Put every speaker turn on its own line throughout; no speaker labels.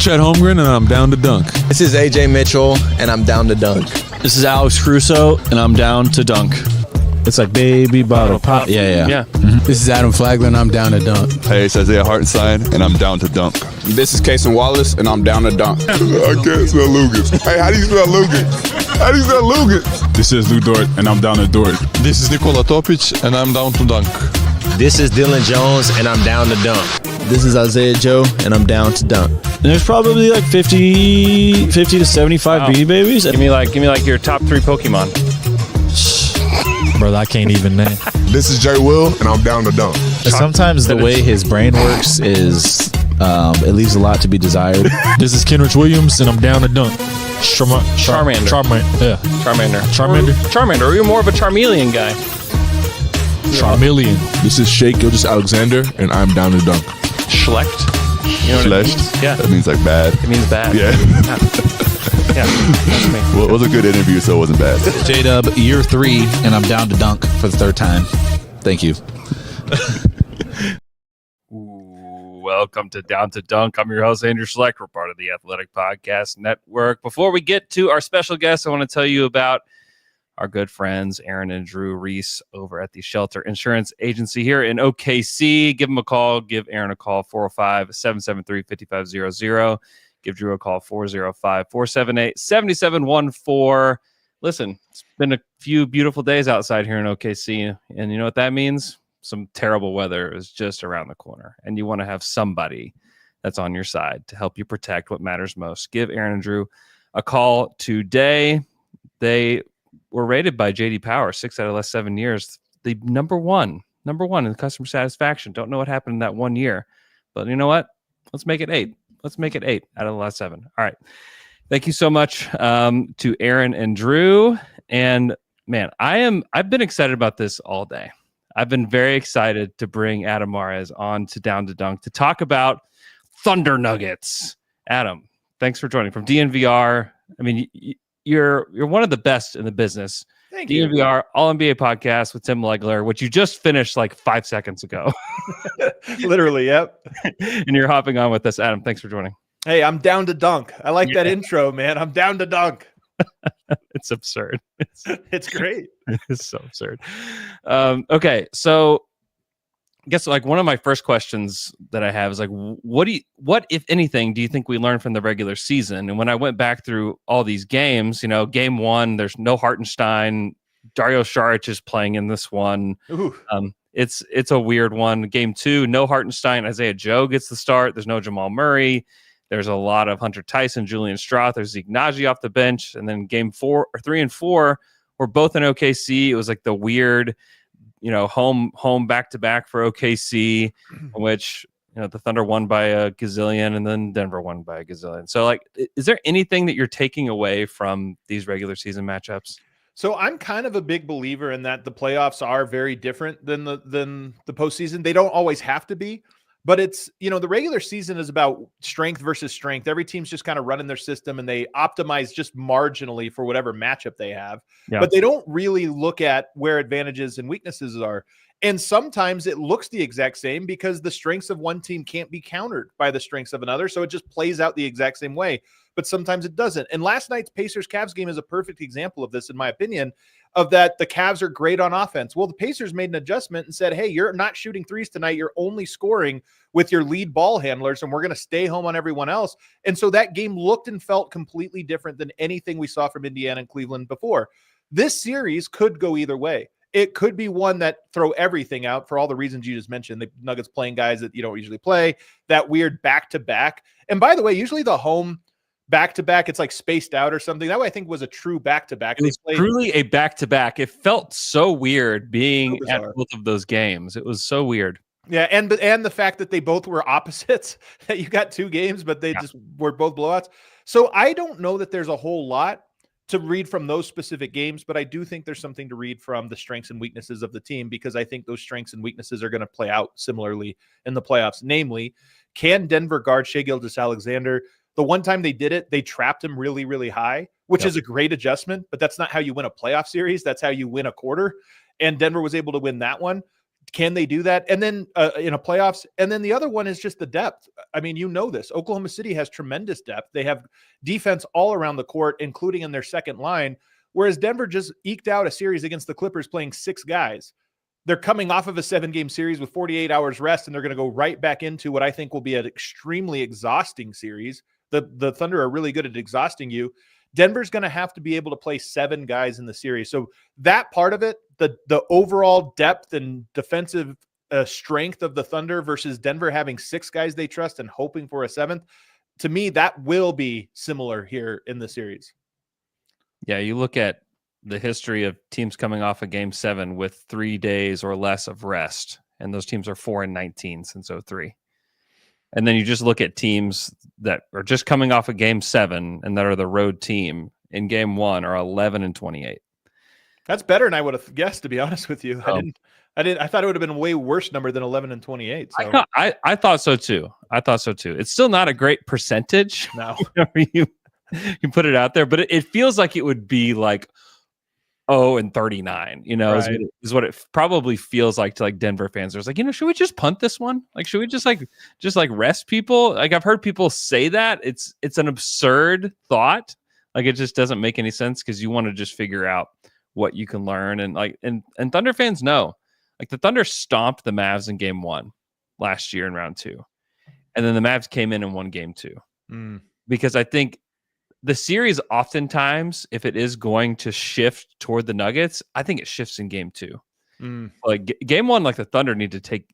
Chet Holmgren, and I'm down to dunk.
This is AJ Mitchell, and I'm down to dunk.
This is Alex Crusoe, and I'm down to dunk.
It's like baby bottle pop. Yeah.
Mm-hmm. This is Adam Flagler, and I'm down to dunk.
Hey, it's Isaiah Hartenstein, and I'm down to dunk.
This is Cason Wallace, and I'm down to dunk.
I can't spell Lucas. Hey, how do you spell Lucas? How do you spell Lucas?
This is Lou Dort, and I'm down to Dort.
This is Nikola Topic, and I'm down to dunk.
This is Dylan Jones, and I'm down to dunk.
This is Isaiah Joe, and I'm down to dunk.
And there's probably like 50 to 75 Beanie Babies.
Give me like your top 3 Pokemon.
Brother, I can't even name.
This is Jay Will, and I'm down to dunk.
Sometimes the way his brain works is it leaves a lot to be desired.
This is Kenrich Williams, and I'm down to dunk.
Charmander. Charmander. Or you're more of a Charmeleon guy.
Charmeleon.
This is Shea Gilgeous-Alexander, and I'm down to dunk.
Schlecht. You know what
Schlecht?
It means? Yeah.
That means like bad.
It means bad.
Yeah.
Yeah, that's me.
Well, it was a good interview, so it wasn't bad.
J-Dub, year 3, and I'm down to dunk for the 3rd time. Thank you.
Welcome to Down to Dunk. I'm your host, Andrew Schlecht. We're part of the Athletic Podcast Network. Before we get to our special guests, I want to tell you about our good friends, Aaron and Drew Reese, over at the Shelter Insurance Agency here in OKC. Give them a call. Give Aaron a call, 405-773-5500. Give Drew a call, 405-478-7714. Listen, it's been a few beautiful days outside here in OKC, and you know what that means? Some terrible weather is just around the corner, and you want to have somebody that's on your side to help you protect what matters most. Give Aaron and Drew a call today. They were rated by J.D. Power 6 out of the last 7 years, the number one in customer satisfaction. Don't know what happened in that 1 year, but you know what? Let's make it 8. Let's make it 8 out of the last 7. All right. Thank you so much to Aaron and Drew. And man, I've been excited about this all day. I've been very excited to bring Adam Mares on to Down to Dunk to talk about Thunder Nuggets. Adam, thanks for joining from DNVR. I mean, you're one of the best in the business.
Thank you.
DNVR All-NBA podcast with Tim Legler, which you just finished like 5 seconds ago.
Literally, yep.
And you're hopping on with us. Adam, thanks for joining.
Hey, I'm down to dunk. I like that intro, man. I'm down to dunk.
It's absurd.
It's great.
It's so absurd. Okay, so I guess like one of my first questions that I have is like, what if anything do you think we learned from the regular season? And when I went back through all these games, you know, game 1, there's no Hartenstein. Dario Saric is playing in this one. It's a weird one. Game 2, no Hartenstein. Isaiah Joe gets the start. There's no Jamal Murray. There's a lot of Hunter Tyson, Julian Strouth. There's Zeke Naji off the bench. And then game 3 and 4 were both in OKC. It was like the weird, you know, home back-to-back for OKC, in which, you know, the Thunder won by a gazillion and then Denver won by a gazillion. So, like, is there anything that you're taking away from these regular season matchups?
So I'm kind of a big believer in that the playoffs are very different than the postseason. They don't always have to be. But it's, you know, the regular season is about strength versus strength. Every team's just kind of running their system and they optimize just marginally for whatever matchup they have. Yeah. But they don't really look at where advantages and weaknesses are. And sometimes it looks the exact same because the strengths of one team can't be countered by the strengths of another. So it just plays out the exact same way. But sometimes it doesn't. And last night's Pacers-Cavs game is a perfect example of this, in my opinion, of that the Cavs are great on offense. Well, the Pacers made an adjustment and said, hey, you're not shooting threes tonight. You're only scoring with your lead ball handlers, and we're going to stay home on everyone else. And so that game looked and felt completely different than anything we saw from Indiana and Cleveland before. This series could go either way. It could be one that throw everything out for all the reasons you just mentioned. The Nuggets playing guys that you don't usually play, that weird back-to-back. And by the way, usually the home back-to-back, it's like spaced out or something. That way I think was a true back-to-back.
It was truly a back-to-back. It felt so weird being at both of those games. It was so weird.
Yeah, and the fact that they both were opposites, that you got 2 games, but they just were both blowouts. So I don't know that there's a whole lot to read from those specific games, but I do think there's something to read from the strengths and weaknesses of the team, because I think those strengths and weaknesses are going to play out similarly in the playoffs. Namely, can Denver guard Shai Gilgeous-Alexander? The one time they did it, they trapped him really, really high, which is a great adjustment, but that's not how you win a playoff series. That's how you win a quarter. And Denver was able to win that one. Can they do that? And then in a playoffs, and then the other one is just the depth. I mean, you know this. Oklahoma City has tremendous depth. They have defense all around the court, including in their second line, whereas Denver just eked out a series against the Clippers playing 6 guys. They're coming off of a 7-game series with 48 hours rest, and they're going to go right back into what I think will be an extremely exhausting series. The Thunder are really good at exhausting you. Denver's going to have to be able to play 7 guys in the series. So that part of it, the overall depth and defensive strength of the Thunder versus Denver having 6 guys they trust and hoping for a 7th, to me, that will be similar here in the series.
Yeah, you look at the history of teams coming off of Game 7 with 3 days or less of rest, and those teams are 4-19 since 2003. And then you just look at teams that are just coming off of Game 7 and that are the road team in Game 1 are 11-28.
That's better than I would have guessed, to be honest with you. I thought it would have been a way worse number than 11-28. So.
I thought so too. It's still not a great percentage.
No,
you put it out there, but it feels like it would be like 0-39.
Right.
Is what it probably feels like to like Denver fans. There's like, should we just punt this one? Like, should we just rest people? Like, I've heard people say that. It's an absurd thought. Like, it just doesn't make any sense because you want to just figure out what you can learn. And Thunder fans know, like, the Thunder stomped the Mavs in Game 1 last year in round 2. And then the Mavs came in and won Game 2. Because I think the series oftentimes, if it is going to shift toward the Nuggets, I think it shifts in Game 2. Like Game 1, like the Thunder need to take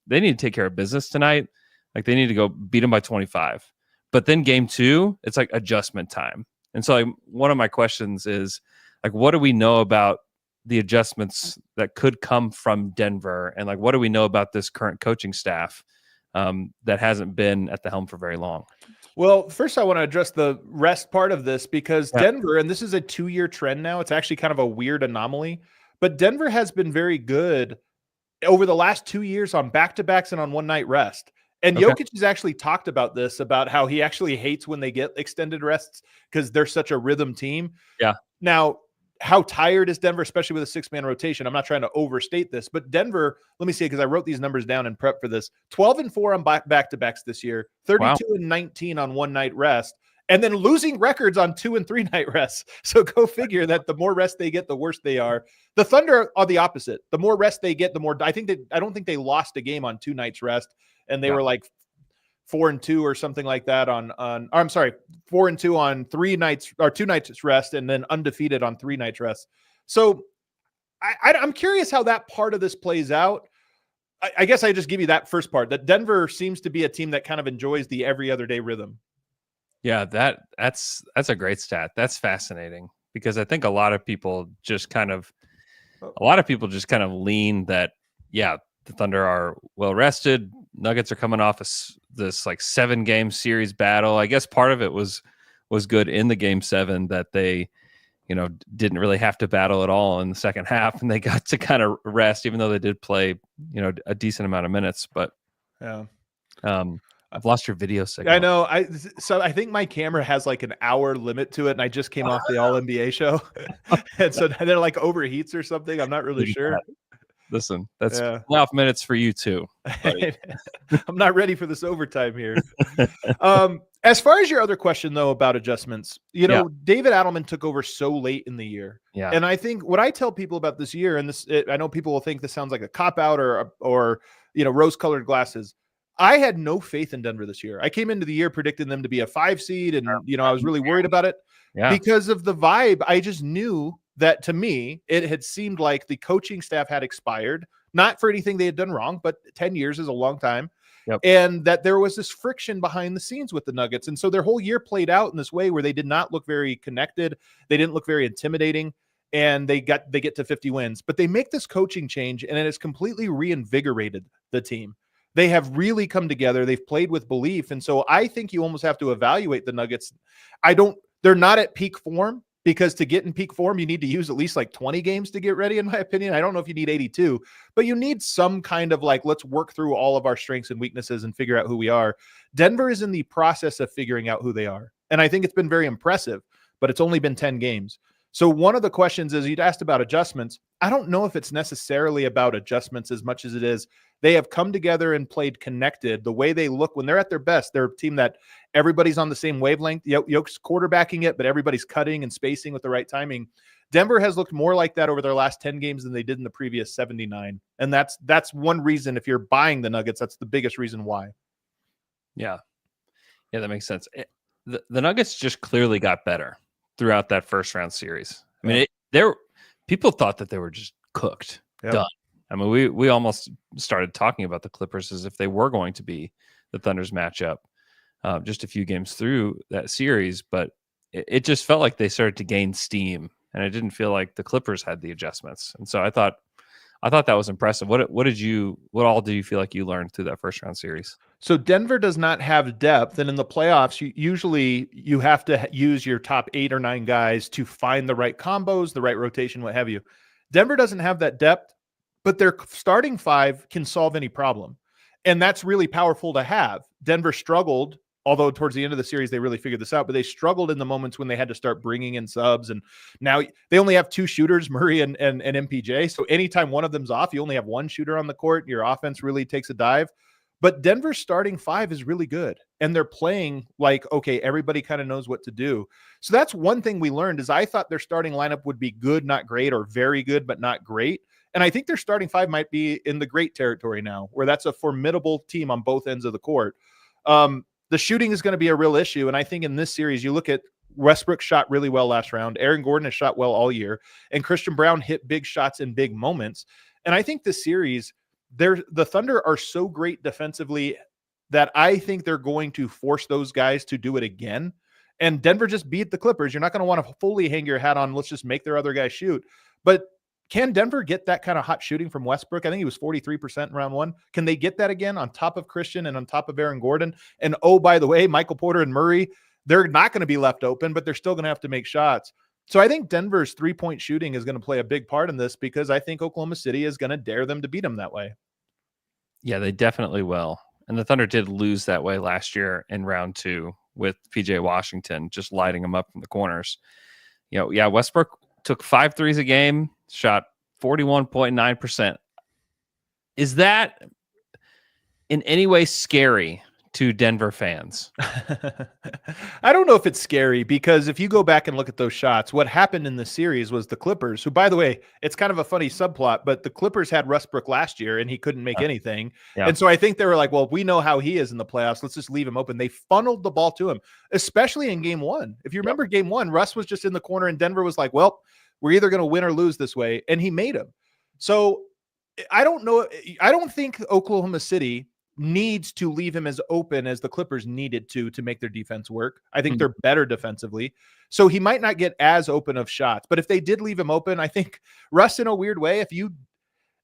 care of business tonight. Like, they need to go beat them by 25. But then Game 2, it's like adjustment time. And so, like, one of my questions is, like, what do we know about the adjustments that could come from Denver? And like, what do we know about this current coaching staff that hasn't been at the helm for very long?
Well, first I want to address the rest part of this because Denver, and this is a 2-year trend now, it's actually kind of a weird anomaly, but Denver has been very good over the last 2 years on back-to-backs and on one-night rest. And Jokic has actually talked about this, about how he actually hates when they get extended rests because they're such a rhythm team.
Yeah.
Now, how tired is Denver, especially with a 6-man rotation? I'm not trying to overstate this, but Denver, let me see, because I wrote these numbers down in prep for this. 12-4 on back-to-backs this year, 32-19 on one-night rest, and then losing records on 2- and 3-night rests. So go figure that the more rest they get, the worse they are. The Thunder are the opposite. The more rest they get, the more I don't think they lost a game on 2 nights rest, and they were like 4-2 or something like that I'm sorry, 4-2 on 3 nights or 2 nights rest, and then undefeated on 3 nights rest. So I'm curious how that part of this plays out. I guess I just give you that first part, that Denver seems to be a team that kind of enjoys the every other day rhythm.
Yeah, that's a great stat. That's fascinating because I think a lot of people just kind of lean that, yeah, the Thunder are well rested. Nuggets are coming off this like 7-game series battle. I guess part of it was good in the Game 7 that they, didn't really have to battle at all in the second half, and they got to kind of rest, even though they did play, a decent amount of minutes. But
yeah,
I've lost your video signal.
I know. So I think my camera has like an hour limit to it, and I just came off the All NBA show, and so they're like overheats or something. I'm not really sure.
Listen, that's playoff minutes for you too.
I'm not ready for this overtime here. As far as your other question, though, about adjustments, David Adelman took over so late in the year.
Yeah.
And I think what I tell people about this year, and I know people will think this sounds like a cop-out or rose-colored glasses. I had no faith in Denver this year. I came into the year predicting them to be a 5 seed, and I was really worried about it because of the vibe. I just knew that, to me, it had seemed like the coaching staff had expired, not for anything they had done wrong, but 10 years is a long time.
Yep.
And that there was this friction behind the scenes with the Nuggets. And so their whole year played out in this way where they did not look very connected. They didn't look very intimidating, and they get to 50 wins. But they make this coaching change, and it has completely reinvigorated the team. They have really come together. They've played with belief. And so I think you almost have to evaluate the Nuggets. They're not at peak form, because to get in peak form, you need to use at least like 20 games to get ready, in my opinion. I don't know if you need 82, but you need some kind of like, let's work through all of our strengths and weaknesses and figure out who we are. Denver is in the process of figuring out who they are. And I think it's been very impressive, but it's only been 10 games. So one of the questions is, you'd asked about adjustments. I don't know if it's necessarily about adjustments as much as it is they have come together and played connected. The way they look when they're at their best, they're a team that everybody's on the same wavelength. Yoke's quarterbacking it, but everybody's cutting and spacing with the right timing. Denver has looked more like that over their last 10 games than they did in the previous 79. And that's one reason, if you're buying the Nuggets, that's the biggest reason why.
Yeah, that makes sense. The Nuggets just clearly got better throughout that first round series. I mean, people thought that they were just cooked, done. I mean, we almost started talking about the Clippers as if they were going to be the Thunder's matchup just a few games through that series, but it just felt like they started to gain steam, and it didn't feel like the Clippers had the adjustments. And so I thought that was impressive. What all do you feel like you learned through that first round series?
So Denver does not have depth, and in the playoffs, you have to use your top 8 or 9 guys to find the right combos, the right rotation, what have you. Denver doesn't have that depth, but their starting 5 can solve any problem, and that's really powerful to have. Denver struggled, although towards the end of the series they really figured this out, but they struggled in the moments when they had to start bringing in subs, and now they only have 2 shooters, Murray and MPJ. So anytime one of them's off, you only have 1 shooter on the court. Your offense really takes a dive. But Denver's starting 5 is really good, and they're playing like, okay, everybody kind of knows what to do. So that's one thing we learned, is I thought their starting lineup would be good, not great, or very good, but not great. And I think their starting 5 might be in the great territory now, where that's a formidable team on both ends of the court. The shooting is going to be a real issue. And I think in this series, you look at Westbrook shot really well last round. Aaron Gordon has shot well all year, and Christian Brown hit big shots in big moments. And I think this series, the Thunder are so great defensively that I think they're going to force those guys to do it again. And Denver just beat the Clippers. You're not going to want to fully hang your hat on, let's just make their other guys shoot. But can Denver get that kind of hot shooting from Westbrook? I think he was 43% in round 1. Can they get that again on top of Christian and on top of Aaron Gordon? And oh, by the way, Michael Porter and Murray, they're not going to be left open, but they're still going to have to make shots. So I think Denver's 3-point shooting is going to play a big part in this, because I think Oklahoma City is going to dare them to beat them that way.
Yeah, they definitely will. And the Thunder did lose that way last year in round 2 with PJ Washington just lighting them up from the corners. Westbrook took 5 threes a game, shot 41.9%. Is that in any way scary to Denver fans?
I don't know if it's scary, because if you go back and look at those shots, what happened in the series was the Clippers, who, by the way, it's kind of a funny subplot, but the Clippers had Westbrook last year and he couldn't make anything. Yeah. And so I think they were like, well, we know how he is in the playoffs. Let's just leave him open. They funneled the ball to him, especially in game 1. If you remember game 1, Russ was just in the corner and Denver was like, well, we're either going to win or lose this way. And he made him. So I don't know. I don't think Oklahoma City needs to leave him as open as the Clippers needed to make their defense work. I think they're better defensively. So he might not get as open of shots, but if they did leave him open, I think Russ, in a weird way,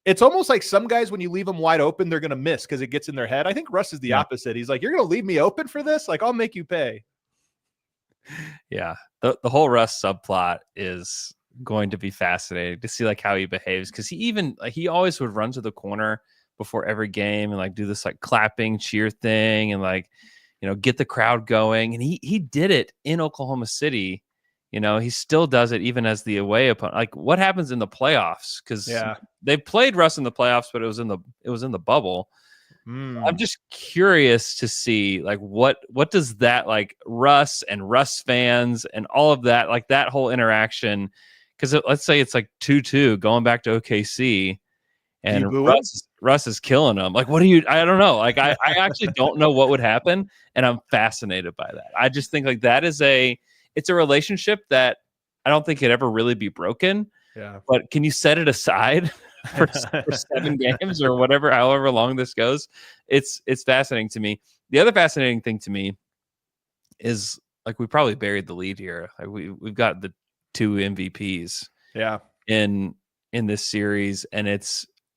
it's almost like some guys, when you leave them wide open, they're going to miss because it gets in their head. I think Russ is the opposite. He's like, you're going to leave me open for this? Like, I'll make you pay.
Yeah. The whole Russ subplot is going to be fascinating to see like how he behaves. Cause he always would run to the corner before every game and like do this like clapping cheer thing and like, get the crowd going. And he did it in Oklahoma City. He still does it even as the away opponent. Like, what happens in the playoffs? Because they played Russ in the playoffs, but it was in the bubble. I'm just curious to see like what does that like Russ and Russ fans and all of that, like that whole interaction. Because let's say it's like 2-2 going back to OKC. And Russ is killing them. Like, I don't know. Like, I actually don't know what would happen. And I'm fascinated by that. I just think like it's a relationship that I don't think could ever really be broken. Yeah. But can you set it aside for 7 games or whatever, however long this goes? It's fascinating to me. The other fascinating thing to me is like, we probably buried the lead here. Like we've got the 2 MVPs.
Yeah.
In this series. And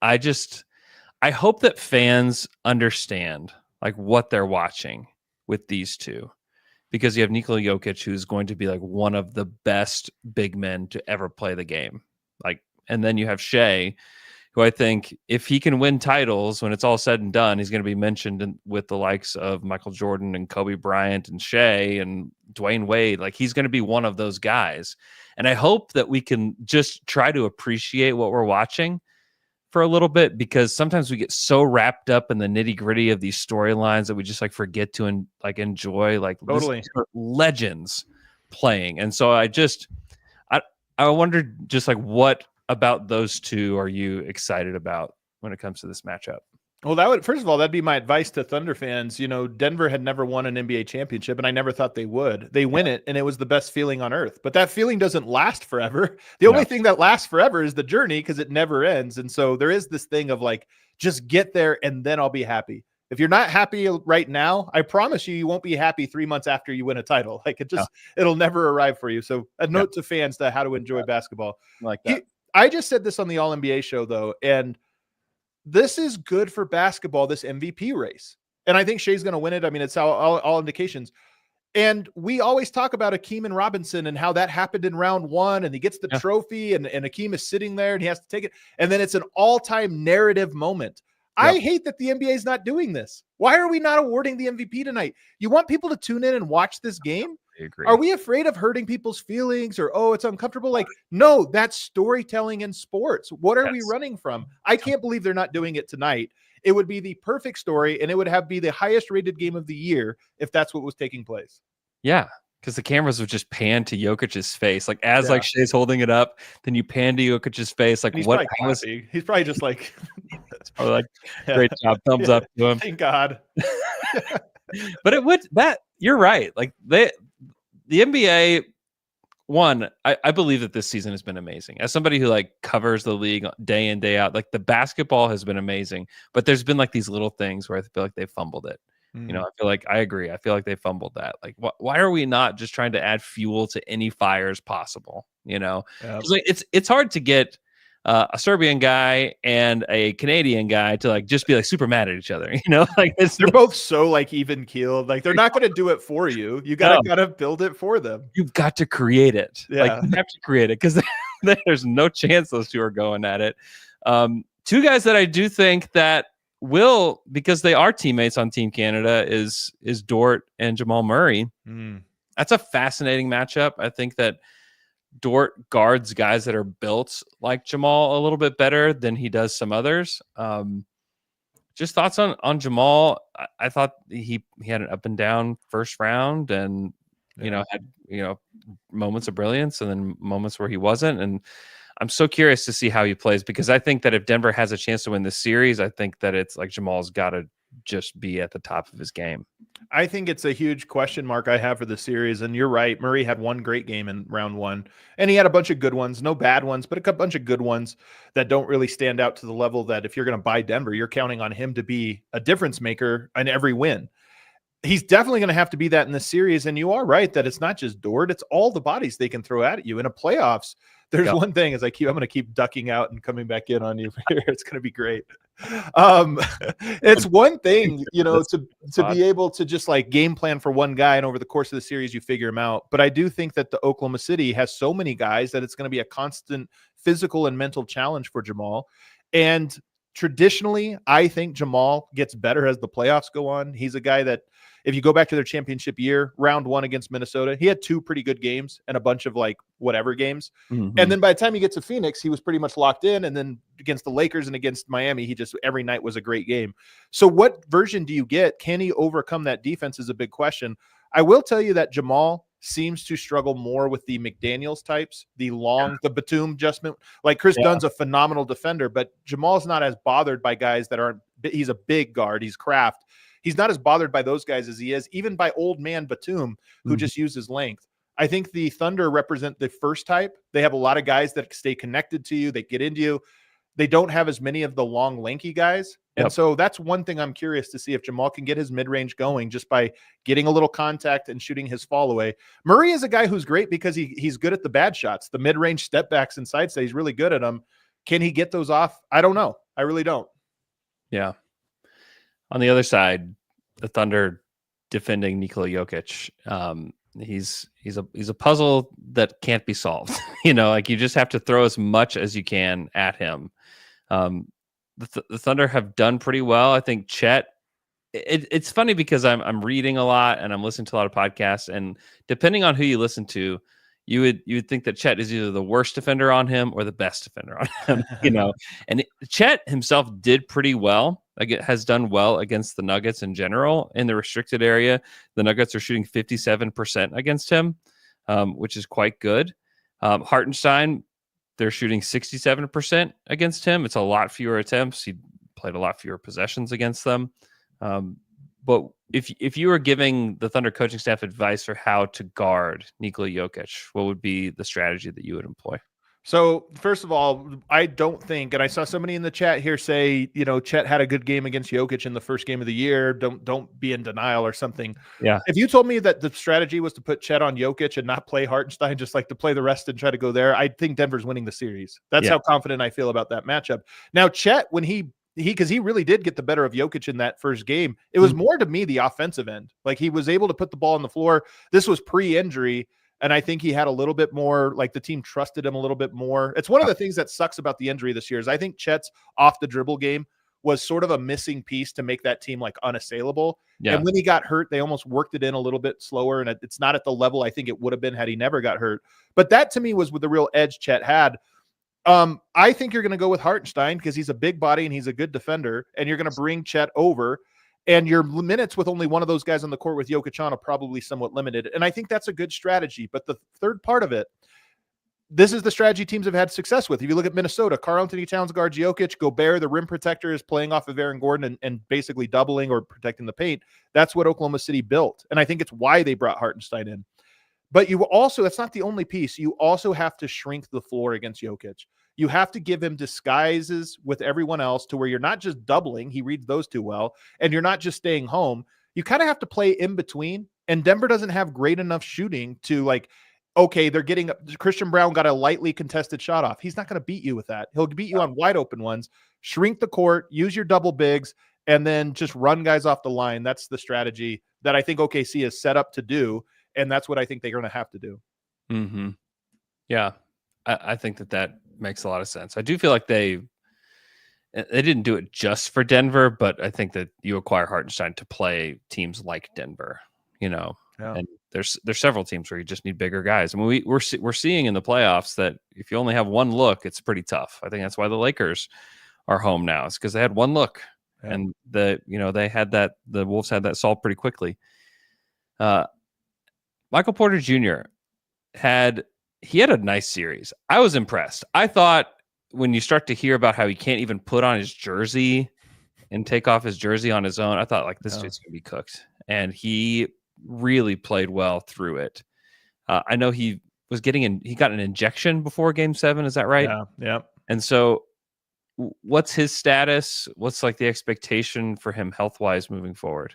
I hope that fans understand like what they're watching with these 2, because you have Nikola Jokic, who's going to be like one of the best big men to ever play the game. Like, and then you have Shea, who I think if he can win titles when it's all said and done, he's going to be mentioned with the likes of Michael Jordan and Kobe Bryant and Shea and Dwayne Wade. Like, he's going to be one of those guys. And I hope that we can just try to appreciate what we're watching for a little bit, because sometimes we get so wrapped up in the nitty gritty of these storylines that we just like forget to enjoy
Totally
legends playing. And so I wondered just like, what about those two are you excited about when it comes to this matchup?
Well, first of all, that'd be my advice to Thunder fans. You know, Denver had never won an NBA championship, and I never thought they would. They win it, and it was the best feeling on earth. But that feeling doesn't last forever. The only thing that lasts forever is the journey, because it never ends. And so there is this thing of like, just get there, and then I'll be happy. If you're not happy right now, I promise you won't be happy 3 months after you win a title. Like, it'll never arrive for you. So a note to fans to how to enjoy basketball.
Like that.
I just said this on the All NBA show, though, and this is good for basketball, this MVP race. And I think Shea's going to win it. I mean, it's all indications. And we always talk about Akeem and Robinson and how that happened in round one, and he gets the trophy, and Akeem is sitting there and he has to take it. And then it's an all-time narrative moment. I hate that the NBA is not doing this. Why are we not awarding the MVP tonight? You want people to tune in and watch this game?
I agree.
Are we afraid of hurting people's feelings, or, oh, it's uncomfortable? Like, no, that's storytelling in sports. What are we running from? I can't believe they're not doing it tonight. It would be the perfect story, and it would be the highest rated game of the year if that's what was taking place.
Yeah, because the cameras would just pan to Jokic's face, like as like Shea's holding it up, then you pan to Jokic's face, like what?
He's probably just like,
it's probably like, great job, thumbs up to him.
Thank God.
But you're right. Like the NBA, I believe that this season has been amazing. As somebody who like covers the league day in, day out, like the basketball has been amazing, but there's been like these little things where I feel like they fumbled it. You know, I feel like I agree. I feel like they fumbled that. Like, why are we not just trying to add fuel to any fires possible? You know, like it's hard to get a Serbian guy and a Canadian guy to like just be like super mad at each other. You know, like
they're both so like even keeled. Like they're not going to do it for you. You gotta build it for them.
You've got to create it.
Yeah.
Like, you have to create it, because there's no chance those two are going at it. Two guys that I do think that will, because they are teammates on Team Canada, is Dort and Jamal Murray. That's a fascinating matchup. I think that Dort guards guys that are built like Jamal a little bit better than he does some others. Just thoughts on Jamal. I thought he had an up and down first round, and had moments of brilliance and then moments where he wasn't. And I'm so curious to see how he plays, because I think that if Denver has a chance to win this series, I think that it's like Jamal's got to just be at the top of his game.
I think it's a huge question mark I have for the series. And you're right. Murray had one great game in round one, and he had a bunch of good ones, no bad ones, but a bunch of good ones that don't really stand out to the level that if you're going to buy Denver, you're counting on him to be a difference maker in every win. He's definitely going to have to be that in this series. And you are right that it's not just Dort, it's all the bodies they can throw at you in a playoffs. There's one thing is I'm going to keep ducking out and coming back in on you here. It's going to be great. It's one thing, to be able to just like game plan for one guy, and over the course of the series, you figure him out. But I do think that the Oklahoma City has so many guys that it's going to be a constant physical and mental challenge for Jamal. And traditionally, I think Jamal gets better as the playoffs go on. He's a guy that, if you go back to their championship year, round one against Minnesota, he had two pretty good games and a bunch of like whatever games. And then by the time he gets to Phoenix, he was pretty much locked in. And then against the Lakers and against Miami, he just every night was a great game. So what version do you get? Can he overcome that defense is a big question. I will tell you that Jamal seems to struggle more with the McDaniels types, the Batum adjustment. Like Chris Dunn's a phenomenal defender, but Jamal's not as bothered by guys that aren't. He's a big guard. He's Kraft. He's not as bothered by those guys as he is even by old man Batum, who just uses length. I think the Thunder represent the first type. They have a lot of guys that stay connected to you. They get into you. They don't have as many of the long, lanky guys. And so that's one thing I'm curious to see if Jamal can get his mid-range going just by getting a little contact and shooting his fall away. Murray is a guy who's great because he's good at the bad shots, the mid-range step backs and side stays. He's really good at them. Can he get those off? I don't know. I really don't.
Yeah. On the other side, the Thunder defending Nikola Jokic. He's a puzzle that can't be solved. Like you just have to throw as much as you can at him. The Thunder have done pretty well. I think Chet. It's funny because I'm reading a lot and I'm listening to a lot of podcasts, and depending on who you listen to, you would think that Chet is either the worst defender on him or the best defender on him, And Chet himself did pretty well. Has done well against the Nuggets in general in the restricted area. The Nuggets are shooting 57% against him, which is quite good. Hartenstein, they're shooting 67% against him. It's a lot fewer attempts. He played a lot fewer possessions against them. But if you were giving the Thunder coaching staff advice for how to guard Nikola Jokic, what would be the strategy that you would employ?
So first of all, I don't think, and I saw somebody in the chat here say, Chet had a good game against Jokic in the first game of the year. Don't be in denial or something.
Yeah.
If you told me that the strategy was to put Chet on Jokic and not play Hartenstein, just like to play the rest and try to go there, I think Denver's winning the series. That's how confident I feel about that matchup. Now, Chet, when because he really did get the better of Jokic in that first game, it was more to me the offensive end. Like he was able to put the ball on the floor. This was pre-injury. And I think he had a little bit more, like the team trusted him a little bit more. It's one of the things that sucks about the injury this year is I think Chet's off the dribble game was sort of a missing piece to make that team like unassailable. Yeah. And when he got hurt, they almost worked it in a little bit slower. And it's not at the level I think it would have been had he never got hurt. But that to me was with the real edge Chet had. I think you're going to go with Hartenstein because he's a big body and he's a good defender. And you're going to bring Chet over. And your minutes with only one of those guys on the court with Jokic on are probably somewhat limited. And I think that's a good strategy. But the third part of it, this is the strategy teams have had success with. If you look at Minnesota, Karl-Anthony Towns guards Jokic, Gobert, the rim protector, is playing off of Aaron Gordon and basically doubling or protecting the paint. That's what Oklahoma City built. And I think it's why they brought Hartenstein in. But you also, that's not the only piece. You also have to shrink the floor against Jokic. You have to give him disguises with everyone else to where you're not just doubling. He reads those too well. And you're not just staying home. You kind of have to play in between. And Denver doesn't have great enough shooting to like, okay, they're getting Christian Brown got a lightly contested shot off. He's not going to beat you with that. He'll beat you on wide open ones. Shrink the court, use your double bigs, and then just run guys off the line. That's the strategy that I think OKC is set up to do. And that's what I think they're going to have to do.
Mm-hmm. Yeah. I think that makes a lot of sense. I do feel like they didn't do it just for Denver, but I think that you acquire Hartenstein to play teams like Denver, and there's several teams where you just need bigger guys. I mean, we're seeing in the playoffs that if you only have one look, it's pretty tough. I think that's why the Lakers are home now. It's because they had one look, and they had that. The Wolves had that solved pretty quickly. Michael Porter Jr. had a nice series. I was impressed. I thought when you start to hear about how he can't even put on his jersey and take off his jersey on his own, I thought like this dude's gonna be cooked. And he really played well through it. I know he got an injection before Game 7. Is that right?
Yeah.
And so what's his status? What's like the expectation for him health-wise moving forward?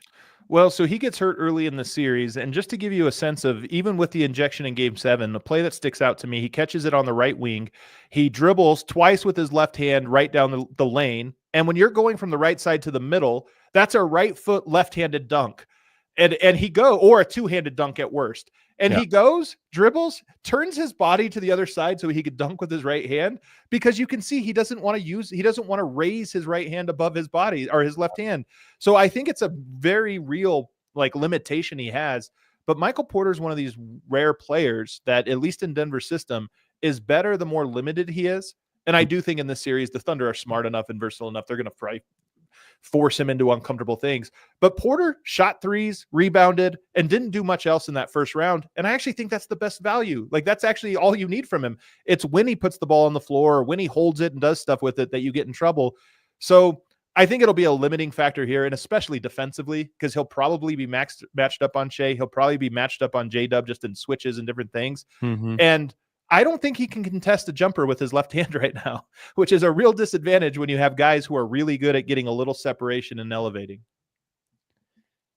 Well, so he gets hurt early in the series. And just to give you a sense of, even with the injection in Game 7, the play that sticks out to me, he catches it on the right wing. He dribbles twice with his left hand right down the lane. And when you're going from the right side to the middle, that's a right foot left-handed dunk. And or a two-handed dunk at worst. And he goes, dribbles, turns his body to the other side so he could dunk with his right hand, because you can see he doesn't want to raise his right hand above his body or his left hand. So I think it's a very real like limitation he has. But Michael Porter is one of these rare players that, at least in Denver's system, is better the more limited he is. And I do think in this series, the Thunder are smart enough and versatile enough. They're going to force him into uncomfortable things. But Porter shot threes, rebounded, and didn't do much else in that first round. And I actually think that's the best value. Like, that's actually all you need from him. It's when he puts the ball on the floor or when he holds it and does stuff with it that you get in trouble. So I think it'll be a limiting factor here, and especially defensively, because he'll probably be matched up on Shea. He'll probably be matched up on J-Dub just in switches and different things. Mm-hmm. And I don't think he can contest a jumper with his left hand right now, which is a real disadvantage when you have guys who are really good at getting a little separation and elevating.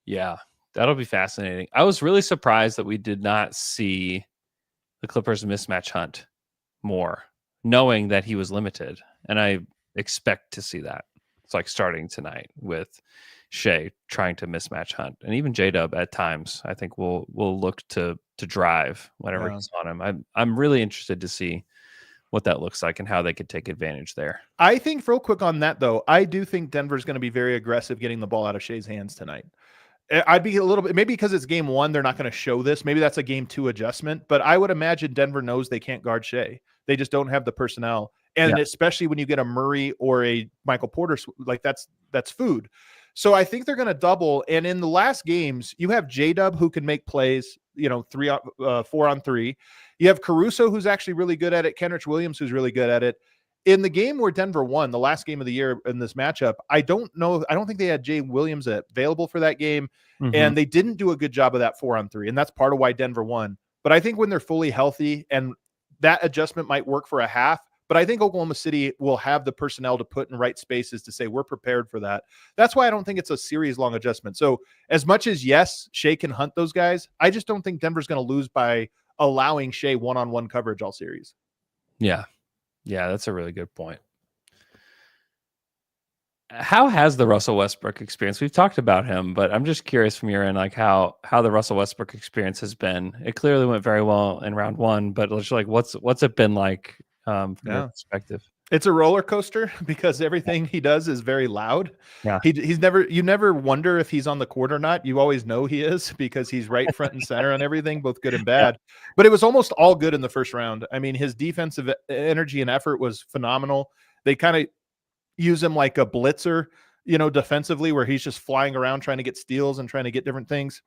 Yeah, that'll be fascinating. I was really surprised that we did not see the Clippers mismatch hunt more, knowing that he was limited. And I expect to see that. It's like starting tonight with Shea trying to mismatch hunt, and even J-Dub at times I think will look to drive whenever he's on him. I'm really interested to see what that looks like and how they could take advantage there.
I think real quick on that though, I do think Denver's going to be very aggressive getting the ball out of Shea's hands tonight. I'd be a little bit, maybe because it's game 1, they're not going to show this. Maybe that's a game 2 adjustment, but I would imagine Denver knows they can't guard Shea. They just don't have the personnel. And especially when you get a Murray or a Michael Porter, like that's food. So I think they're going to double. And in the last games, you have J-Dub who can make plays, 4-on-3. You have Caruso, who's actually really good at it. Kenrich Williams, who's really good at it. In the game where Denver won, the last game of the year in this matchup, I don't think they had Jay Williams available for that game. And they didn't do a good job of that 4-on-3. And that's part of why Denver won. But I think when they're fully healthy, and that adjustment might work for a half, but I think Oklahoma City will have the personnel to put in right spaces to say we're prepared for that. That's why I don't think it's a series-long adjustment. So as much as, yes, Shea can hunt those guys, I just don't think Denver's going to lose by allowing Shea one-on-one coverage all series.
Yeah. Yeah, that's a really good point. How has the Russell Westbrook experience? We've talked about him, but I'm just curious from your end, like how the Russell Westbrook experience has been. It clearly went very well in round 1, but just like what's it been like from your perspective?
It's a roller coaster because everything he does is very loud.
Yeah.
You never wonder if he's on the court or not. You always know he is because he's right front and center on everything, both good and bad. But it was almost all good in the first round. I mean, his defensive energy and effort was phenomenal. They kind of use him like a blitzer, defensively, where he's just flying around trying to get steals and trying to get different things.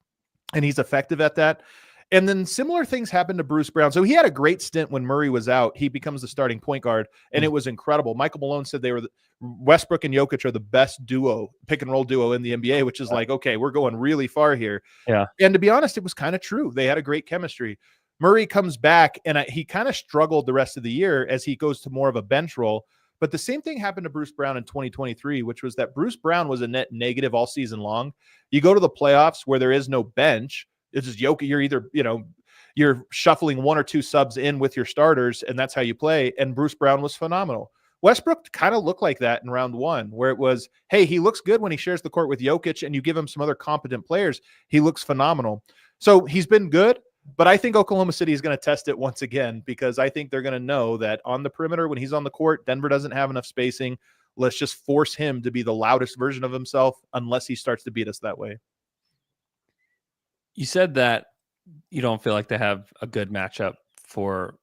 And he's effective at that. And then similar things happened to Bruce Brown. So he had a great stint when Murray was out. He becomes the starting point guard, and it was incredible. Michael Malone said Westbrook and Jokic are the best pick and roll duo in the NBA, which is like, okay, we're going really far here.
Yeah.
And to be honest, it was kind of true. They had a great chemistry. Murray comes back, and he kind of struggled the rest of the year as he goes to more of a bench role. But the same thing happened to Bruce Brown in 2023, which was that Bruce Brown was a net negative all season long. You go to the playoffs where there is no bench. It's just Jokic. You're either, you're shuffling 1 or 2 subs in with your starters, and that's how you play. And Bruce Brown was phenomenal. Westbrook kind of looked like that in round 1, where it was, hey, he looks good when he shares the court with Jokic, and you give him some other competent players. He looks phenomenal. So he's been good, but I think Oklahoma City is going to test it once again, because I think they're going to know that on the perimeter, when he's on the court, Denver doesn't have enough spacing. Let's just force him to be the loudest version of himself unless he starts to beat us that way.
You said that you don't feel like they have a good matchup for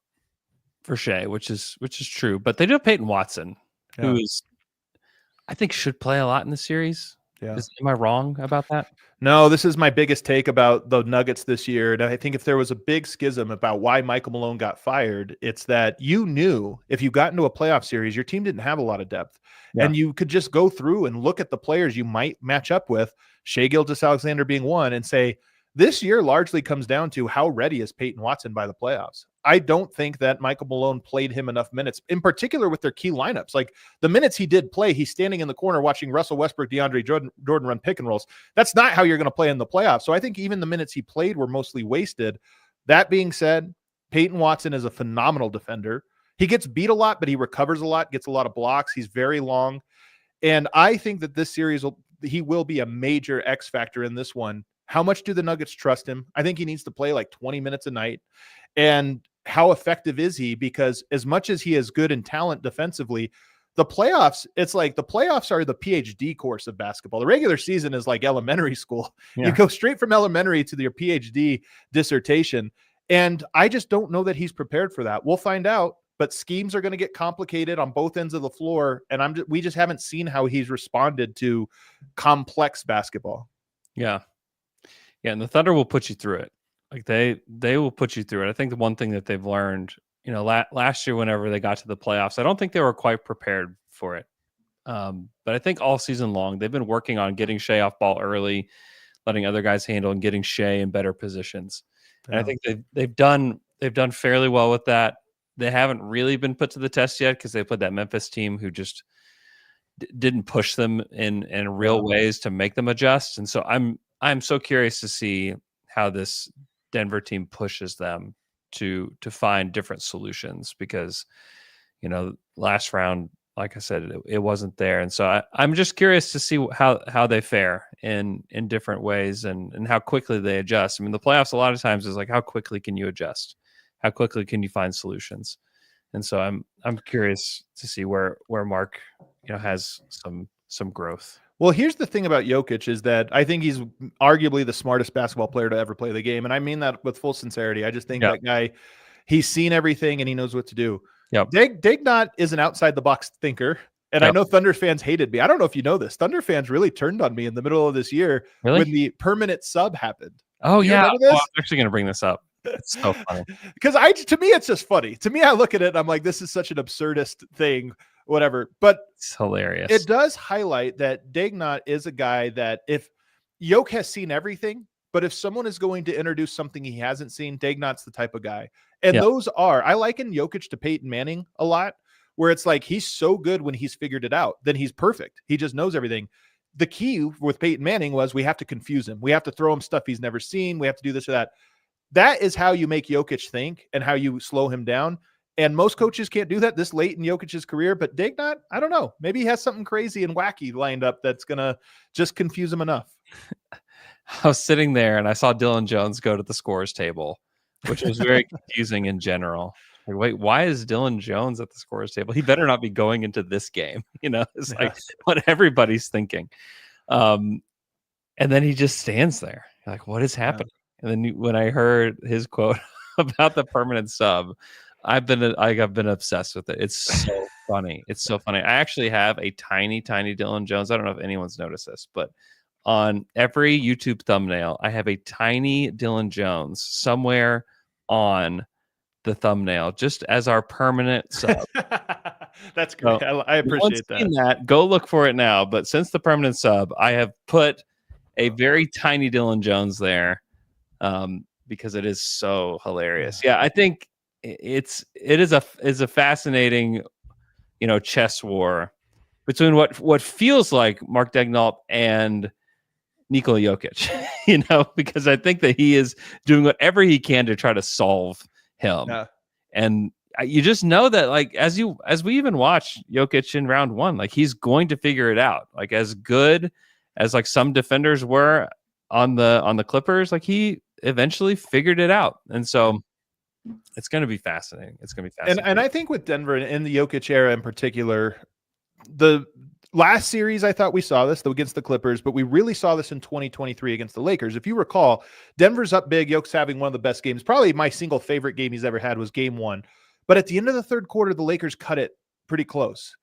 Shea, which is true, but they do have Peyton Watson, who is, I think, should play a lot in the series.
Yeah.
Am I wrong about that?
No, this is my biggest take about the Nuggets this year. And I think if there was a big schism about why Michael Malone got fired, it's that you knew if you got into a playoff series, your team didn't have a lot of depth. Yeah. And you could just go through and look at the players you might match up with, Shai Gilgeous-Alexander being one, and say, this year largely comes down to how ready is Peyton Watson by the playoffs. I don't think that Michael Malone played him enough minutes, in particular with their key lineups. Like the minutes he did play, he's standing in the corner watching Russell Westbrook, DeAndre Jordan run pick and rolls. That's not how you're going to play in the playoffs. So I think even the minutes he played were mostly wasted. That being said, Peyton Watson is a phenomenal defender. He gets beat a lot, but he recovers a lot, gets a lot of blocks. He's very long. And I think that this series, he will be a major X factor in this one. How much do the Nuggets trust him? I think he needs to play like 20 minutes a night. And how effective is he? Because as much as he is good in talent defensively, the playoffs, it's like the playoffs are the PhD course of basketball. The regular season is like elementary school. Yeah. You go straight from elementary to your PhD dissertation. And I just don't know that he's prepared for that. We'll find out, but schemes are going to get complicated on both ends of the floor. And we just haven't seen how he's responded to complex basketball.
Yeah. Yeah, and the Thunder will put you through it. Like they will put you through it. I think the one thing that they've learned, last year whenever they got to the playoffs, I don't think they were quite prepared for it. But I think all season long they've been working on getting Shai off ball early, letting other guys handle, and getting Shai in better positions. Yeah. And I think they've done fairly well with that. They haven't really been put to the test yet because they played that Memphis team who just didn't push them in real ways to make them adjust. And so I'm so curious to see how this Denver team pushes them to find different solutions, because, last round, like I said, it wasn't there. And so I'm just curious to see how they fare in different ways and how quickly they adjust. I mean, the playoffs a lot of times is like, how quickly can you adjust? How quickly can you find solutions? And so I'm curious to see where Mark, has some growth.
Well, here's the thing about Jokic is that I think he's arguably the smartest basketball player to ever play the game. And I mean that with full sincerity. I just think that guy, he's seen everything and he knows what to do. Dagnott is an outside the box thinker. And I know Thunder fans hated me. I don't know if you know this. Thunder fans really turned on me in the middle of this year when the permanent sub happened.
Oh, yeah. I'm actually going to bring this up. It's so funny.
Because to me, it's just funny. To me, I look at it and I'm like, this is such an absurdist thing, whatever. But
it's hilarious.
It does highlight that Dagnott is a guy that if Yoke has seen everything, but if someone is going to introduce something he hasn't seen, Dagnott's the type of guy. And I liken Jokic to Peyton Manning a lot, where it's like he's so good when he's figured it out, then he's perfect. He just knows everything. The key with Peyton Manning was we have to confuse him. We have to throw him stuff he's never seen. We have to do this or that. That is how you make Jokic think and how you slow him down. And most coaches can't do that this late in Jokic's career. But Dagnott, I don't know. Maybe he has something crazy and wacky lined up that's going to just confuse him enough.
I was sitting there and I saw Dylan Jones go to the scores table, which was very confusing in general. Like, wait, why is Dylan Jones at the scores table? He better not be going into this game. It's like what everybody's thinking. And then he just stands there. You're like, what is happening? And then when I heard his quote about the permanent sub, I've been obsessed with it. It's so funny. It's so funny. I actually have a tiny Dylan Jones. I don't know if anyone's noticed this, but on every YouTube thumbnail, I have a tiny Dylan Jones somewhere on the thumbnail, just as our permanent sub.
That's great. So, I appreciate that.
Go look for it now. But since the permanent sub, I have put a very tiny Dylan Jones there. Because it is so hilarious. Yeah, I think it is a fascinating, chess war between what feels like Mark Dagnall and Nikola Jokic, because I think that he is doing whatever he can to try to solve him. Yeah. And you just know that, like, as we even watch Jokic in round one, like, he's going to figure it out. Like, as good as like some defenders were on the Clippers, like, he eventually figured it out. And so it's going to be fascinating. And
I think with Denver and the Jokic era in particular, the last series, I thought we saw this against the Clippers, but we really saw this in 2023 against the Lakers. If you recall, Denver's up big. Jokic having one of the best games. Probably my single favorite game he's ever had was game one. But at the end of the third quarter, the Lakers cut it pretty close.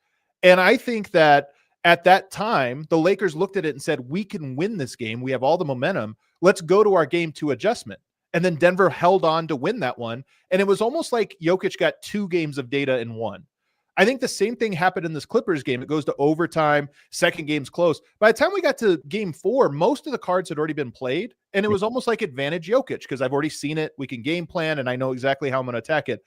And I think that at that time, the Lakers looked at it and said, we can win this game. We have all the momentum. Let's go to our game two adjustment. And then Denver held on to win that one. And it was almost like Jokic got 2 games of data in one. I think the same thing happened in this Clippers game. It goes to overtime, second game's close. By the time we got to game 4, most of the cards had already been played. And it was almost like advantage Jokic because I've already seen it. We can game plan and I know exactly how I'm going to attack it.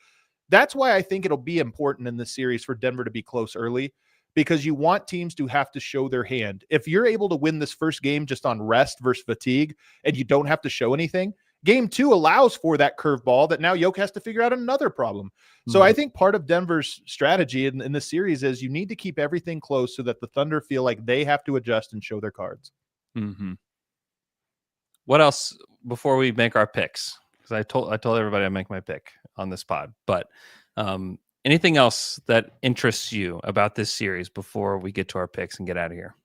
That's why I think it'll be important in this series for Denver to be close early, because you want teams to have to show their hand. If you're able to win this first game just on rest versus fatigue and you don't have to show anything, game 2 allows for that curveball that now Jokic has to figure out another problem. So I think part of Denver's strategy in this series is you need to keep everything close so that the Thunder feel like they have to adjust and show their cards.
Mm-hmm. What else before we make our picks? Because I told everybody I make my pick on this pod, but anything else that interests you about this series before we get to our picks and get out of here?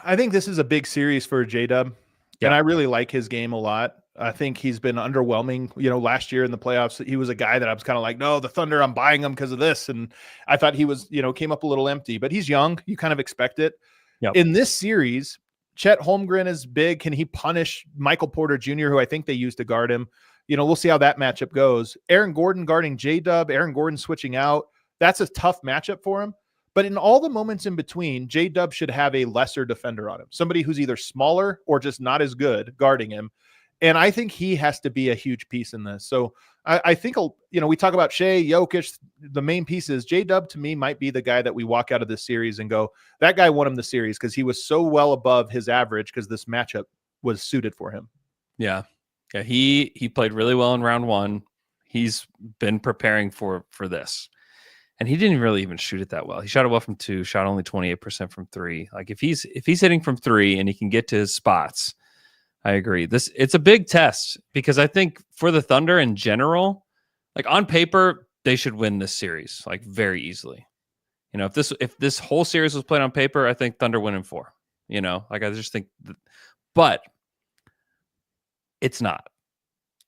I think this is a big series for J-Dub. Yeah. And I really like his game a lot. I think he's been underwhelming. Last year in the playoffs, he was a guy that I was kind of like, no, the Thunder, I'm buying him because of this. And I thought he was, came up a little empty, but he's young. You kind of expect it. Yep. In this series, Chet Holmgren is big. Can he punish Michael Porter Jr., who I think they used to guard him? We'll see how that matchup goes. Aaron Gordon guarding J-Dub, Aaron Gordon switching out. That's a tough matchup for him. But in all the moments in between, J-Dub should have a lesser defender on him, somebody who's either smaller or just not as good guarding him. And I think he has to be a huge piece in this. So I think, we talk about Shea, Jokic, the main pieces. J-Dub to me might be the guy that we walk out of this series and go, that guy won him the series because he was so well above his average because this matchup was suited for him.
Yeah. Yeah. He played really well in round 1. He's been preparing for this. And he didn't really even shoot it that well. He shot it well from 2, shot only 28% from 3. Like if he's hitting from 3 and he can get to his spots, I agree. It's a big test because I think for the Thunder in general, like on paper, they should win this series like very easily. You know, if this whole series was played on paper, I think Thunder win in 4. You know, like I just think, but it's not.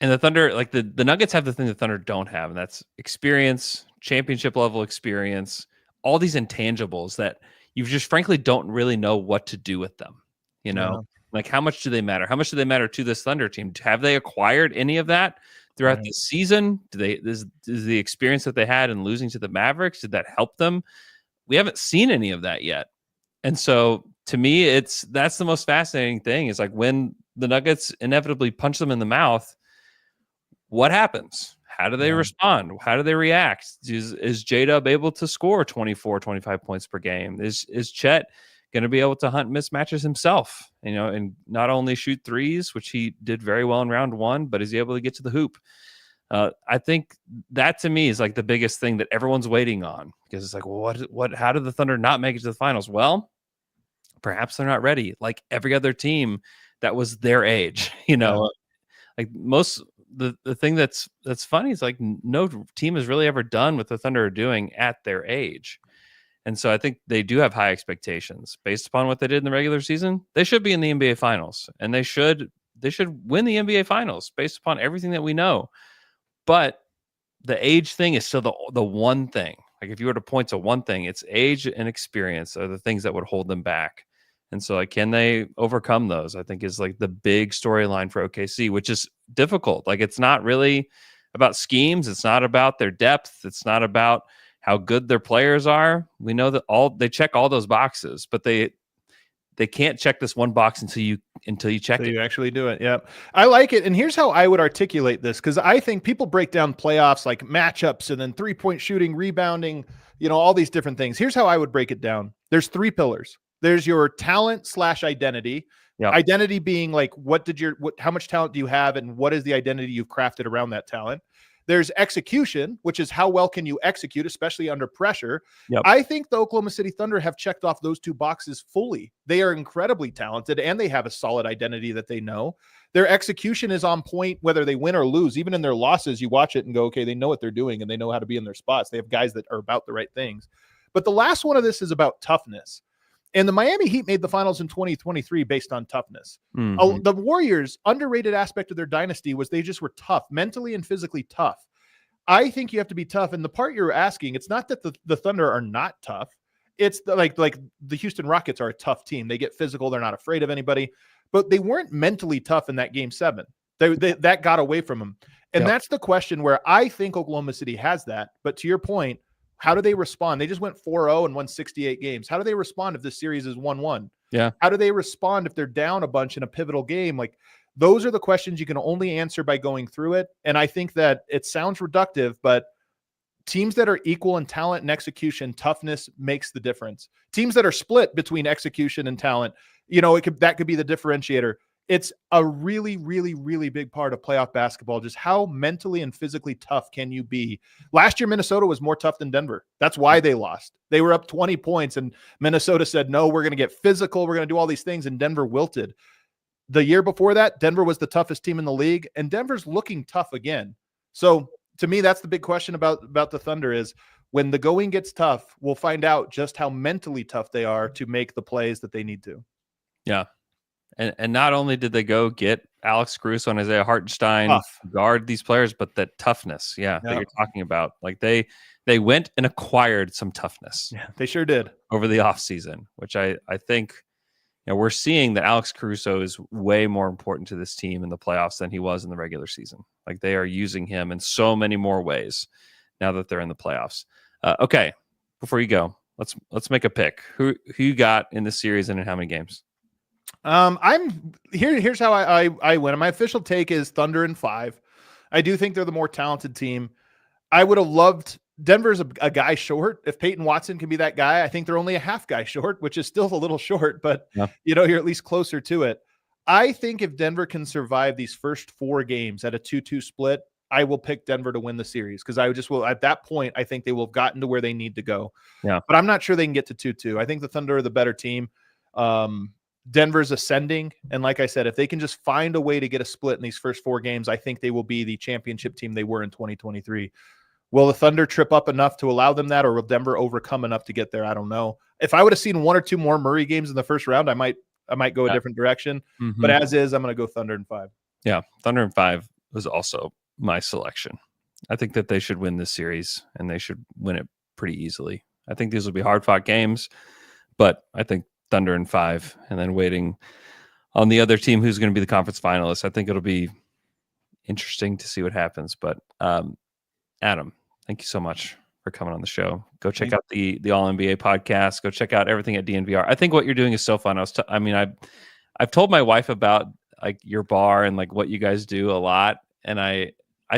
And the Thunder, like the Nuggets have the thing the Thunder don't have, and that's experience, championship level experience, all these intangibles that you just frankly don't really know what to do with them. You know, like how much do they matter? How much do they matter to this Thunder team? Have they acquired any of that throughout the season? Is the experience that they had in losing to the Mavericks, did that help them? We haven't seen any of that yet. And so to me, that's the most fascinating thing is like when the Nuggets inevitably punch them in the mouth, what happens? How do they respond? How do they react? Is J-Dub able to score 24, 25 points per game? Is Chet going to be able to hunt mismatches himself, you know, and not only shoot threes, which he did very well in round 1, but is he able to get to the hoop? I think that to me is like the biggest thing that everyone's waiting on, because it's like, well, how did the Thunder not make it to the finals? Well, perhaps they're not ready. Like every other team that was their age, you know, like the thing that's funny is like no team has really ever done what the Thunder are doing at their age. And so I think they do have high expectations based upon what they did in the regular season. They should be in the NBA finals, and they should win the NBA finals based upon everything that we know. But the age thing is still the one thing. Like if you were to point to one thing, it's age and experience are the things that would hold them back. And so like, can they overcome those? I think is like the big storyline for OKC, which is difficult. Like it's not really about schemes. It's not about their depth. It's not about how good their players are. We know that they check all those boxes, but they can't check this one box until you check it.
You actually do it. Yeah. I like it. And here's how I would articulate this, because I think people break down playoffs like matchups and then 3-point shooting, rebounding, you know, all these different things. Here's how I would break it down. There's 3 pillars. There's your talent / identity. Yep. Identity being like, how much talent do you have and what is the identity you've crafted around that talent? There's execution, which is how well can you execute, especially under pressure. Yep. I think the Oklahoma City Thunder have checked off those 2 boxes fully. They are incredibly talented and they have a solid identity that they know. Their execution is on point, whether they win or lose. Even in their losses, you watch it and go, okay, they know what they're doing and they know how to be in their spots. They have guys that are about the right things. But the last one of this is about toughness. And the Miami Heat made the finals in 2023 based on toughness. Mm-hmm. The Warriors' underrated aspect of their dynasty was they just were tough, mentally and physically tough. I think you have to be tough. And the part you're asking, it's not that the Thunder are not tough. It's like the Houston Rockets are a tough team. They get physical. They're not afraid of anybody. But they weren't mentally tough in that Game 7. That got away from them. And that's the question where I think Oklahoma City has that. But to your point, how do they respond? They just went 4-0 and won 68 games. How do they respond if this series is 1-1?
Yeah.
How do they respond if they're down a bunch in a pivotal game? Like those are the questions you can only answer by going through it. And I think that it sounds reductive, but teams that are equal in talent and execution, toughness makes the difference. Teams that are split between execution and talent, you know, that could be the differentiator. It's a really, really, really big part of playoff basketball. Just how mentally and physically tough can you be? Last year, Minnesota was more tough than Denver. That's why they lost. They were up 20 points and Minnesota said, no, we're going to get physical. We're going to do all these things. And Denver wilted. The year before that, Denver was the toughest team in the league and Denver's looking tough again. So to me, that's the big question about the Thunder is when the going gets tough, we'll find out just how mentally tough they are to make the plays that they need to.
Yeah. And not only did they go get Alex Caruso and Isaiah Hartenstein guard these players, but that toughness, that you're talking about. Like they went and acquired some toughness.
Yeah, they sure did.
Over the offseason, which I think we're seeing that Alex Caruso is way more important to this team in the playoffs than he was in the regular season. Like they are using him in so many more ways now that they're in the playoffs. Okay, before you go, let's make a pick. Who you got in the series and in how many games?
Here's how I win. My official take is Thunder in 5. I do think they're the more talented team. I would have loved Denver's a guy short. If Peyton Watson can be that guy, I think they're only a half guy short, which is still a little short, but you're at least closer to it. I think if Denver can survive these first 4 games at a 2-2 split, I will pick Denver to win the series because I just will. At that point, I think they will have gotten to where they need to go.
Yeah,
but I'm not sure they can get to 2-2. I think the Thunder are the better team. Denver's ascending. And like I said, if they can just find a way to get a split in these first 4 games, I think they will be the championship team they were in 2023. Will the Thunder trip up enough to allow them that, or will Denver overcome enough to get there? I don't know. If I would have seen 1 or 2 more Murray games in the first round, I might go a different direction. But as is, I'm going to go Thunder in 5.
Yeah, Thunder in 5 was also my selection. I think that they should win this series, and they should win it pretty easily. I think these will be hard-fought games, but I think Thunder in 5, and then waiting on the other team who's going to be the conference finalist. I think it'll be interesting to see what happens. But Adam, thank you so much for coming on the show. Go check out the All NBA podcast. Go check out everything at DNVR. I think what you're doing is so fun. I've told my wife about like your bar and like what you guys do a lot, and I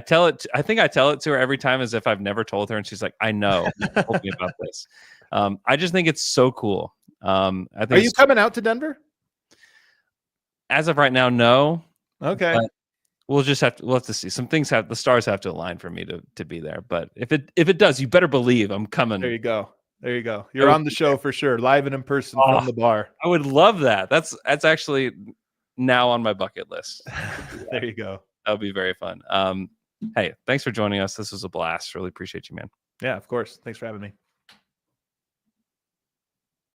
tell it. I think I tell it to her every time as if I've never told her, and she's like, "I know, you told me about this." I just think it's so cool. I think.
Are you coming out to Denver?
As of right now, no.
Okay.
We'll have to see. Some things the stars have to align for me to be there. But if it does, you better believe I'm coming.
There you go. You're on the show for sure, live and in person from the bar.
I would love that. That's actually now on my bucket list.
There you go.
That would be very fun. Hey, thanks for joining us. This was a blast. Really appreciate you, man.
Yeah, of course. Thanks for having me.